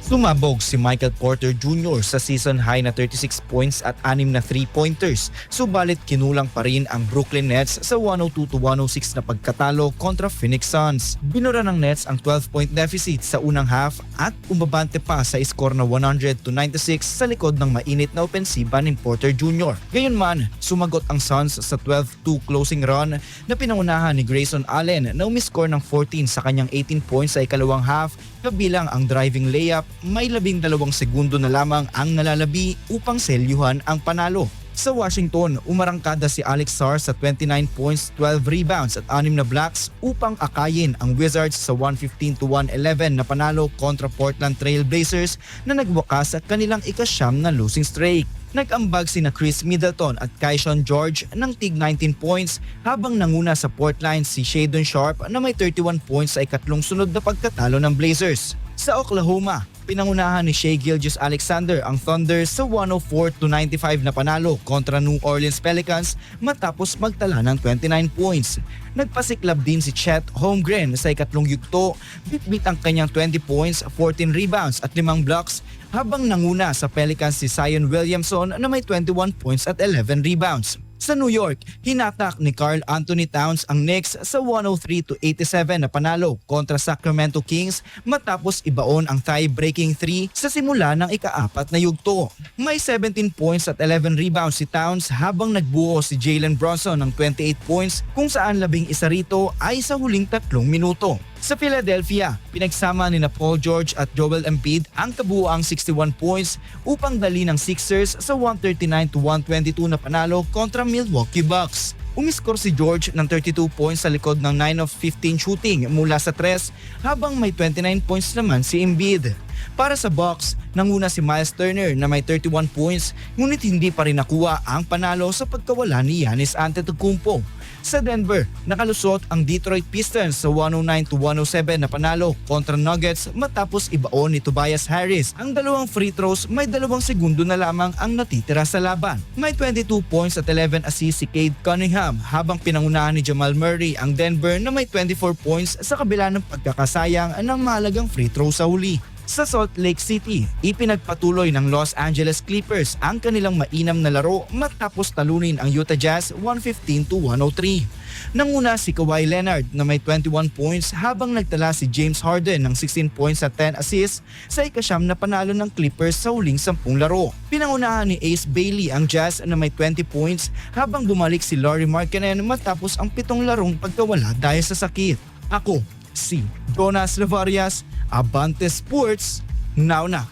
Sumabog si Michael Porter Jr. sa season high na 36 points at 6 na 3-pointers, subalit kinulang pa rin ang Brooklyn Nets sa 102-106 na pagkatalo kontra Phoenix Suns. Binura ng Nets ang 12-point deficit sa unang half at umabante pa sa score na 100-96 sa likod ng mainit na opensiba ni Porter Jr. Gayunman, sumagot ang Suns sa 12-2 closing run na pinangunahan ni Grayson Allen na umiscore ng 14 sa kanyang 18 points sa ikalawang half, kabilang ang driving layup. May 12 segundo na lamang ang nalalabi upang selyuhan ang panalo. Sa Washington, umarangkada si Alex Sarr sa 29 points, 12 rebounds at 6 na blocks upang akayin ang Wizards sa 115-111 na panalo kontra Portland Trail Blazers na nagwakas sa kanilang ika-9 na losing streak. Nag-ambag sina Chris Middleton at Kayshawn George ng tig 19 points habang nanguna sa Portland si Shadon Sharpe na may 31 points sa ikatlong sunod na pagkatalo ng Blazers. Sa Oklahoma, pinangunahan ni Shai Gilgeous-Alexander ang Thunder sa 104-95 na panalo kontra New Orleans Pelicans matapos magtala ng 29 points. Nagpasiklab din si Chet Holmgren sa ikatlong yugto, bitbit ang kanyang 20 points, 14 rebounds at 5 blocks habang nanguna sa Pelicans si Zion Williamson na may 21 points at 11 rebounds. Sa New York, hinatak ni Karl Anthony Towns ang Knicks sa 103-87 na panalo kontra Sacramento Kings matapos ibaon ang tie-breaking 3 sa simula ng ika-4 na yugto. May 17 points at 11 rebounds si Towns habang nagbuo si Jalen Brunson ng 28 points kung saan 11 rito ay sa huling 3 minuto. Sa Philadelphia, pinagsama ni Paul George at Joel Embiid ang kabuuang 61 points upang dali ng Sixers sa 139-122 na panalo kontra Milwaukee Bucks. Umiskor si George ng 32 points sa likod ng 9 of 15 shooting mula sa 3 habang may 29 points naman si Embiid. Para sa Bucks, nanguna si Miles Turner na may 31 points ngunit hindi pa rin nakuha ang panalo sa pagkawala ni Giannis Antetokounmpo. Sa Denver, nakalusot ang Detroit Pistons sa 109-107 na panalo kontra Nuggets matapos ibaon ni Tobias Harris ang dalawang free throws, may 2 segundo na lamang ang natitira sa laban. May 22 points at 11 assists si Cade Cunningham habang pinangunahan ni Jamal Murray ang Denver na may 24 points sa kabila ng pagkakasayang ng mahalagang free throw sa huli. Sa Salt Lake City, ipinagpatuloy ng Los Angeles Clippers ang kanilang mainam na laro matapos talunin ang Utah Jazz 115-103. Nanguna si Kawhi Leonard na may 21 points habang nagtala si James Harden ng 16 points at 10 assists sa ika-9 na panalo ng Clippers sa huling 10 laro. Pinangunahan ni Ace Bailey ang Jazz na may 20 points habang bumalik si Lauri Markkanen matapos ang 7 larong pagkawala dahil sa sakit. Ako, si Jonas Lavarias, Abante Sports, now na.